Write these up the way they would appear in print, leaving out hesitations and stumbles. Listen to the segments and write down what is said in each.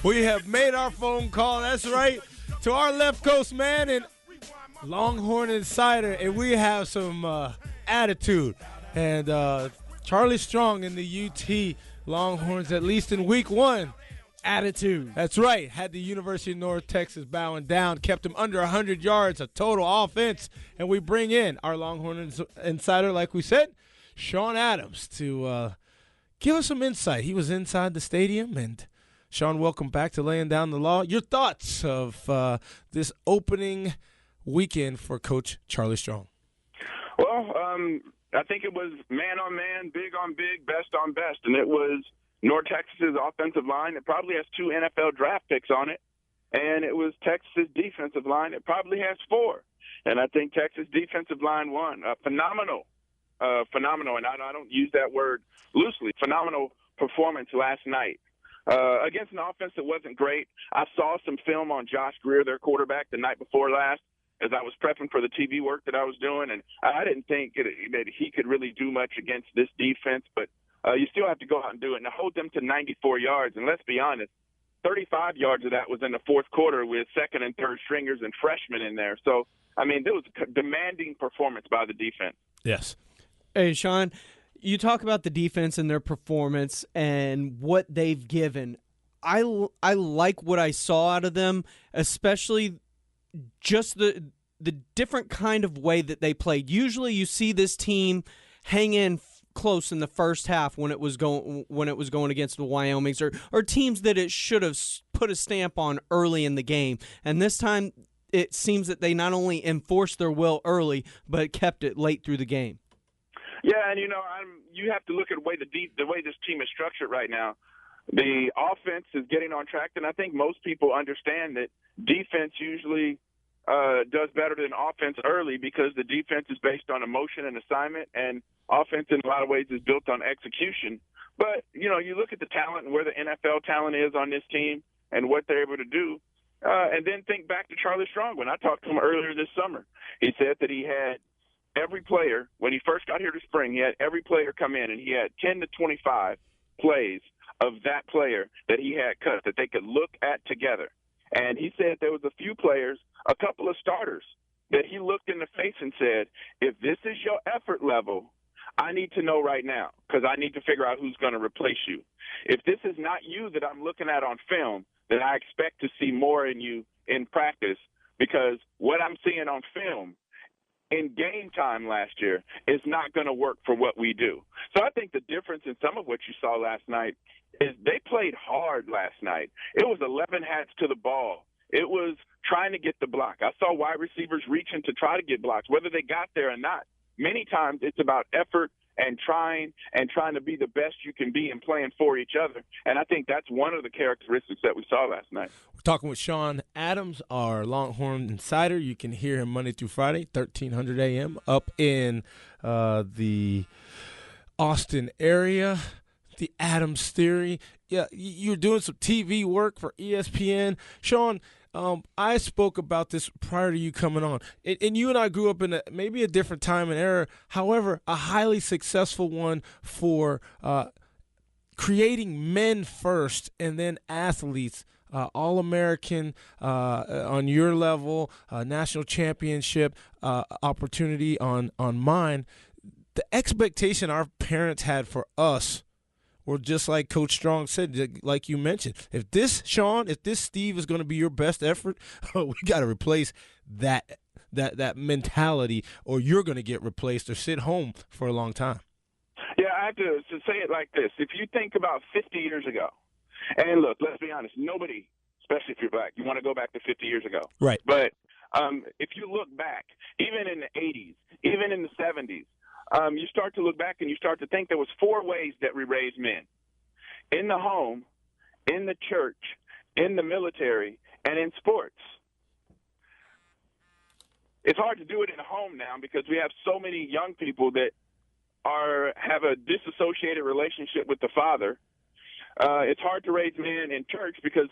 We have made our phone call. That's right. To our left coast man and Longhorn Insider. And we have some attitude. And Charlie Strong in the UT Longhorns, at least in week one. Attitude. That's right. Had the University of North Texas bowing down, kept them under 100 yards of total offense. And we bring in our Longhorn Insider, like we said, Sean Adams, to give us some insight. He was inside the stadium. And, Sean, welcome back to Laying Down the Law. Your thoughts of this opening weekend for Coach Charlie Strong? Well, I think it was man on man, big on big, best on best. And it was North Texas's offensive line. It probably has 2 NFL draft picks on it. And it was Texas's defensive line. It probably has 4. And I think Texas defensive line won. Phenomenal, and I don't use that word loosely, phenomenal performance last night. Against an offense that wasn't great. I saw some film on Josh Greer, their quarterback, the night before last, as I was prepping for the TV work that I was doing, and I didn't think that he could really do much against this defense, but you still have to go out and do it. And to hold them to 94 yards, and let's be honest, 35 yards of that was in the fourth quarter with second and third stringers and freshmen in there. So, I mean, there was a demanding performance by the defense. Yes. Hey, Sean, you talk about the defense and their performance and what they've given. I like what I saw out of them, especially just the different kind of way that they played. Usually you see this team hang in close in the first half when it was going against the Wyomings or teams that it should have put a stamp on early in the game. And this time it seems that they not only enforced their will early, but kept it late through the game. Yeah, and you have to look at the way this team is structured right now. The offense is getting on track, and I think most people understand that defense usually does better than offense early because the defense is based on emotion and assignment, and offense in a lot of ways is built on execution. But, you look at the talent and where the NFL talent is on this team and what they're able to do, and then think back to Charlie Strong. When I talked to him earlier this summer, he said that he had every player, when he first got here to spring, he had every player come in, and he had 10 to 25 plays of that player that he had cut that they could look at together. And he said there was a few players, a couple of starters, that he looked in the face and said, if this is your effort level, I need to know right now because I need to figure out who's going to replace you. If this is not you that I'm looking at on film, then I expect to see more in you in practice because what I'm seeing on film in game time last year is not going to work for what we do. So I think the difference in some of what you saw last night is they played hard last night. It was 11 hats to the ball. It was trying to get the block. I saw wide receivers reaching to try to get blocks, whether they got there or not. Many times it's about effort and trying to be the best you can be and playing for each other. And I think that's one of the characteristics that we saw last night. We're talking with Sean Adams, our Longhorn Insider. You can hear him Monday through Friday, 1300 a.m. up in the Austin area. The Adams Theory. Yeah, you're doing some TV work for ESPN. Sean, I spoke about this prior to you coming on. And you and I grew up in maybe a different time and era. However, a highly successful one for creating men first and then athletes. All-American on your level, national championship opportunity on mine. The expectation our parents had for us were just like Coach Strong said, like you mentioned. If this Steve is going to be your best effort, we got to replace that mentality, or you're going to get replaced or sit home for a long time. Yeah, I have to say it like this. If you think about 50 years ago, and look, let's be honest, nobody, especially if you're black, you want to go back to 50 years ago. Right. But if you look back, even in the 80s, even in the 70s, you start to look back and you start to think there was 4 ways that we raised men: in the home, in the church, in the military, and in sports. It's hard to do it in the home now because we have so many young people that have a disassociated relationship with the father. It's hard to raise men in church because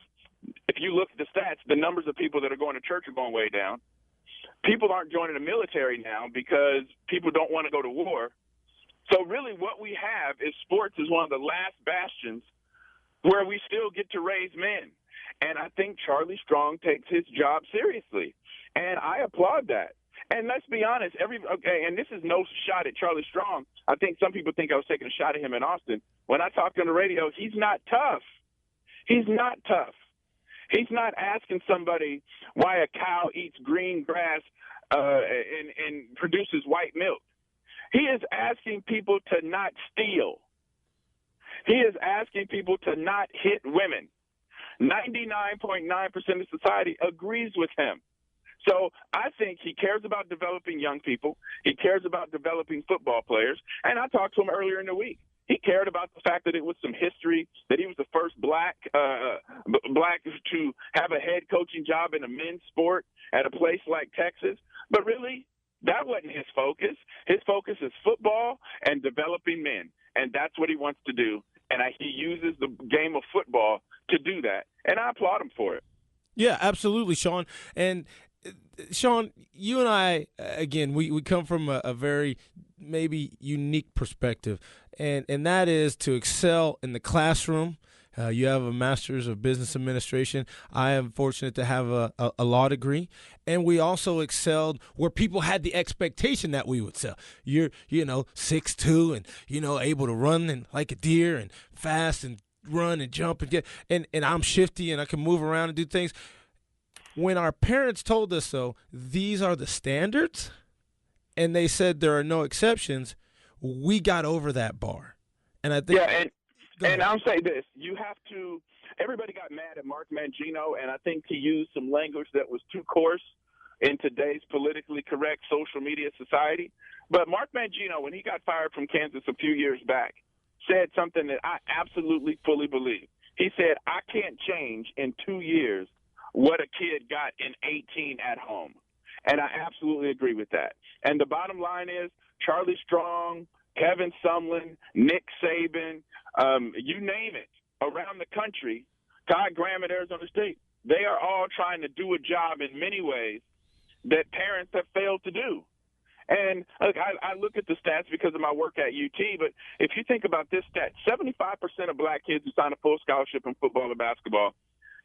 if you look at the stats, the numbers of people that are going to church are going way down. People aren't joining the military now because people don't want to go to war. So really what we have is sports is one of the last bastions where we still get to raise men. And I think Charlie Strong takes his job seriously, and I applaud that. And let's be honest, and this is no shot at Charlie Strong. I think some people think I was taking a shot at him in Austin. When I talked on the radio, he's not tough. He's not tough. He's not asking somebody why a cow eats green grass and produces white milk. He is asking people to not steal. He is asking people to not hit women. 99.9% of society agrees with him. So I think he cares about developing young people. He cares about developing football players. And I talked to him earlier in the week. He cared about the fact that it was some history, that he was the first black to have a head coaching job in a men's sport at a place like Texas. But really, that wasn't his focus. His focus is football and developing men, and that's what he wants to do. And he uses the game of football to do that, and I applaud him for it. Yeah, absolutely, Sean. And Sean, you and I, again, we come from a very maybe unique perspective, and that is to excel in the classroom. You have a master's of business administration. I am fortunate to have a law degree, and we also excelled where people had the expectation that we would excel. You're 6'2" and able to run and like a deer and fast and run and jump and get and I'm shifty and I can move around and do things. When our parents told us so, these are the standards, and they said there are no exceptions, we got over that bar. And I think and I'll say this, everybody got mad at Mark Mangino, and I think he used some language that was too coarse in today's politically correct social media society. But Mark Mangino, when he got fired from Kansas a few years back, said something that I absolutely fully believe. He said, I can't change in 2 years what a kid got in 18 at home. And I absolutely agree with that. And the bottom line is Charlie Strong, Kevin Sumlin, Nick Saban, you name it, around the country, Todd Graham at Arizona State, they are all trying to do a job in many ways that parents have failed to do. And look, I look at the stats because of my work at UT, but if you think about this stat, 75% of black kids who sign a full scholarship in football or basketball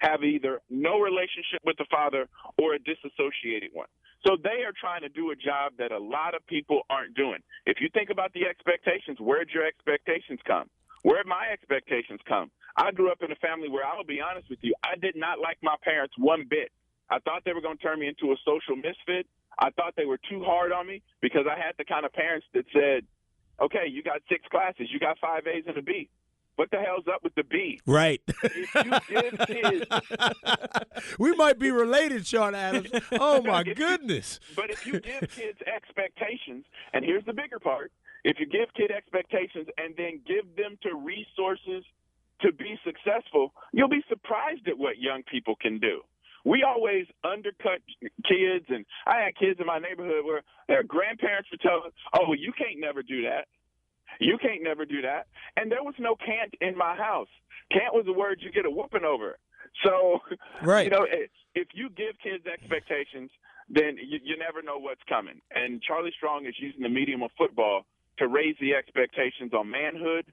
have either no relationship with the father or a disassociated one. So they are trying to do a job that a lot of people aren't doing. If you think about the expectations, where'd your expectations come? Where'd my expectations come? I grew up in a family where, I'll be honest with you, I did not like my parents one bit. I thought they were going to turn me into a social misfit. I thought they were too hard on me because I had the kind of parents that said, okay, you got 6 classes, you got 5 A's and a B. What the hell's up with the B? Right. If you give kids, we might be related, Sean Adams. Oh, my goodness. But if you give kids expectations, and here's the bigger part, if you give kids expectations and then give them to resources to be successful, you'll be surprised at what young people can do. We always undercut kids, and I had kids in my neighborhood where their grandparents would tell them, oh, well, you can't never do that. You can't never do that. And there was no can't in my house. Can't was a word you get a whooping over. So, right. If you give kids expectations, then you never know what's coming. And Charlie Strong is using the medium of football to raise the expectations on manhood,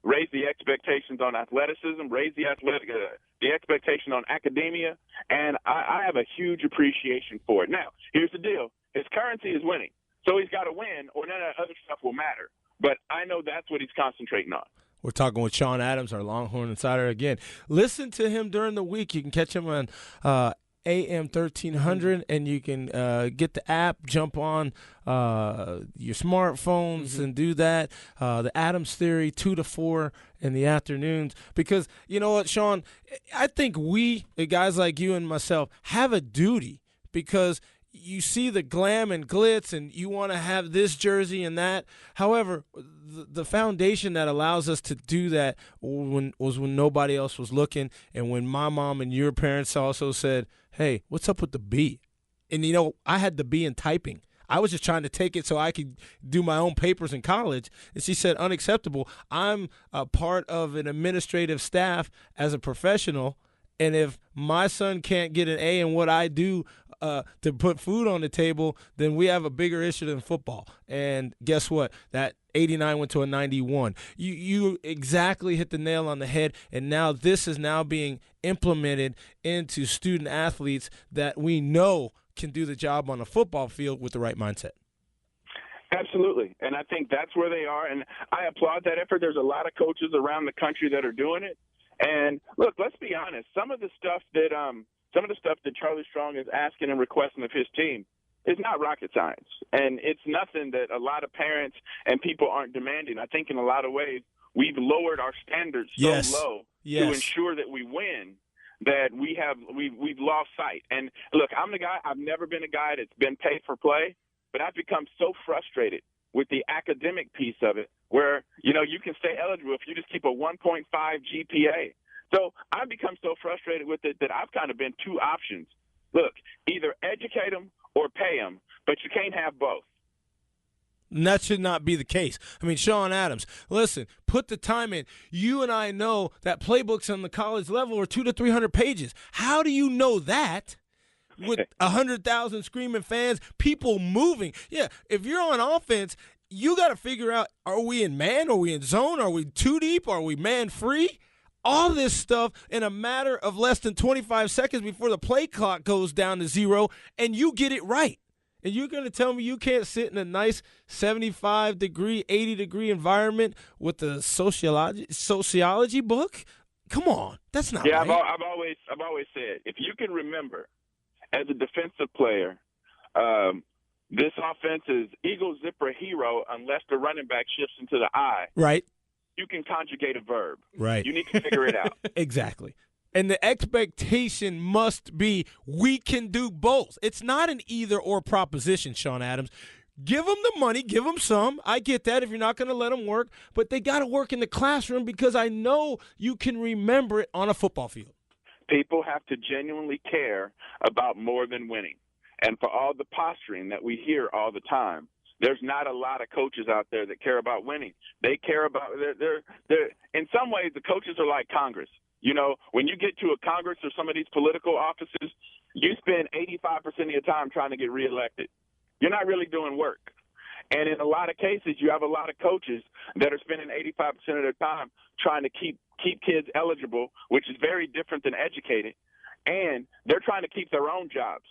raise the expectations on athleticism, raise the expectation on academia, and I have a huge appreciation for it. Now, here's the deal. His currency is winning, so he's got to win, or none of that other stuff will matter. But I know that's what he's concentrating on. We're talking with Sean Adams, our Longhorn Insider again. Listen to him during the week. You can catch him on AM 1300, and you can get the app, jump on your smartphones and do that. The Adams Theory, 2 to 4 in the afternoons. Because you know what, Sean, I think we, guys like you and myself, have a duty because you see the glam and glitz and you want to have this jersey and that. However, the foundation that allows us to do that was when nobody else was looking, and when my mom and your parents also said, hey, what's up with the B? And, I had the B in typing. I was just trying to take it so I could do my own papers in college. And she said, unacceptable. I'm a part of an administrative staff as a professional, and if my son can't get an A in what I do to put food on the table, then we have a bigger issue than football. And guess what? That 89 went to a 91. You exactly hit the nail on the head, and now this is now being implemented into student athletes that we know can do the job on a football field with the right mindset. Absolutely, and I think that's where they are, and I applaud that effort. There's a lot of coaches around the country that are doing it. And look, let's be honest. Some of the stuff that Charlie Strong is asking and requesting of his team is not rocket science, and it's nothing that a lot of parents and people aren't demanding. I think in a lot of ways we've lowered our standards so low to ensure that we win that we've lost sight. And look, I'm the guy. I've never been a guy that's been paid for play, but I've become so frustrated with the academic piece of it, where you can stay eligible if you just keep a 1.5 GPA. So I've become so frustrated with it that I've kind of been two options. Look, either educate them or pay them, but you can't have both. And that should not be the case. I mean, Sean Adams, listen, put the time in. You and I know that playbooks on the college level are 200 to 300 pages. How do you know that with 100,000 screaming fans, people moving? Yeah, if you're on offense, you got to figure out, are we in man? Are we in zone? Are we too deep? Are we man free? All this stuff in a matter of less than 25 seconds before the play clock goes down to zero, and you get it right. And you're going to tell me you can't sit in a nice 75-degree, 80-degree environment with the sociology book? Come on, that's not right. I've always said, if you can remember, as a defensive player, this offense is Eagle Zipper hero unless the running back shifts into the I. Right. You can conjugate a verb. Right. You need to figure it out. Exactly. And the expectation must be we can do both. It's not an either-or proposition, Sean Adams. Give them the money. Give them some. I get that if you're not going to let them work. But they got to work in the classroom because I know you can remember it on a football field. People have to genuinely care about more than winning. And for all the posturing that we hear all the time, there's not a lot of coaches out there that care about winning. They care about they're in some ways the coaches are like Congress. When you get to a Congress or some of these political offices, you spend 85% of your time trying to get reelected. You're not really doing work. And in a lot of cases, you have a lot of coaches that are spending 85% of their time trying to keep kids eligible, which is very different than educated. And they're trying to keep their own jobs.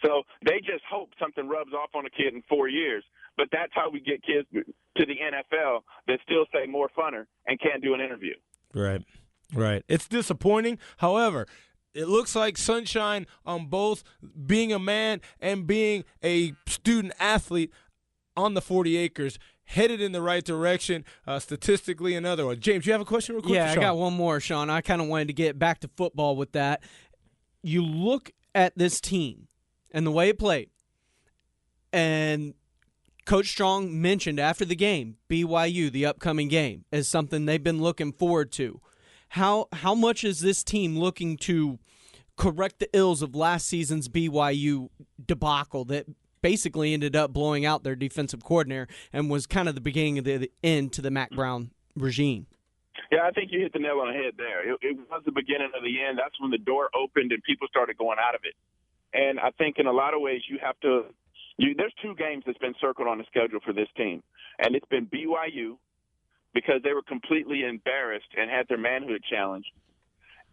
So they just hope something rubs off on a kid in 4 years. But that's how we get kids to the NFL that still say more funner and can't do an interview. Right. It's disappointing. However, it looks like sunshine on both being a man and being a student athlete on the 40 acres, headed in the right direction statistically and otherwise. James, you have a question real quick? Yeah, I got one more, Sean. I kind of wanted to get back to football with that. You look at this team and the way it played, and Coach Strong mentioned after the game, BYU, the upcoming game, as something they've been looking forward to. How much is this team looking to correct the ills of last season's BYU debacle that basically ended up blowing out their defensive coordinator and was kind of the beginning of the end to the Mack Brown regime? Yeah, I think you hit the nail on the head there. It was the beginning of the end. That's when the door opened and people started going out of it. And I think in a lot of ways there's two games that's been circled on the schedule for this team, and it's been BYU because they were completely embarrassed and had their manhood challenged,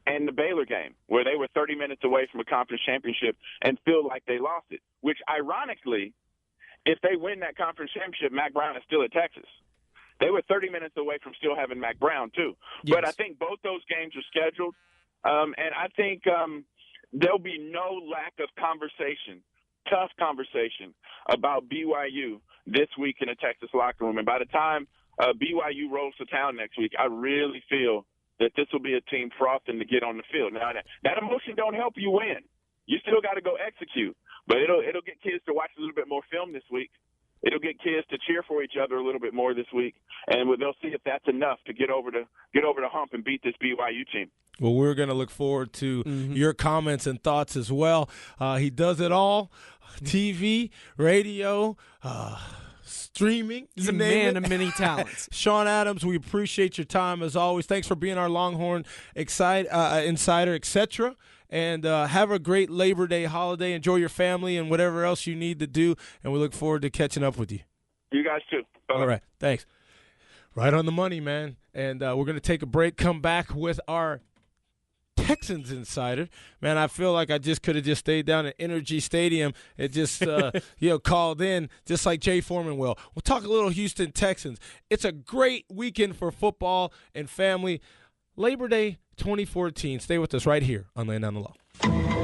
and the Baylor game where they were 30 minutes away from a conference championship and feel like they lost it, which ironically, if they win that conference championship, Mack Brown is still at Texas. They were 30 minutes away from still having Mack Brown too. Yes. But I think both those games are scheduled, and I think there'll be no lack of tough conversation about BYU this week in the Texas locker room. And by the time BYU rolls to town next week, I really feel that this will be a team frothing to get on the field. Now, that emotion don't help you win. You still got to go execute. But it'll get kids to watch a little bit more film this week. It'll get kids to cheer for each other a little bit more this week, and they'll see if that's enough to get over the hump and beat this BYU team. Well, we're going to look forward to your comments and thoughts as well. He does it all: TV, radio, streaming. He's a man of many talents. Sean Adams, we appreciate your time as always. Thanks for being our Longhorn insider, etc. And have a great Labor Day holiday. Enjoy your family and whatever else you need to do. And we look forward to catching up with you. You guys too. Bye. All right. Thanks. Right on the money, man. And we're going to take a break, come back with our Texans Insider. Man, I feel like I just could have just stayed down at Energy Stadium and just called in just like Jay Foreman will. We'll talk a little Houston Texans. It's a great weekend for football and family. Labor Day 2014. Stay with us right here on Laying Down the Law.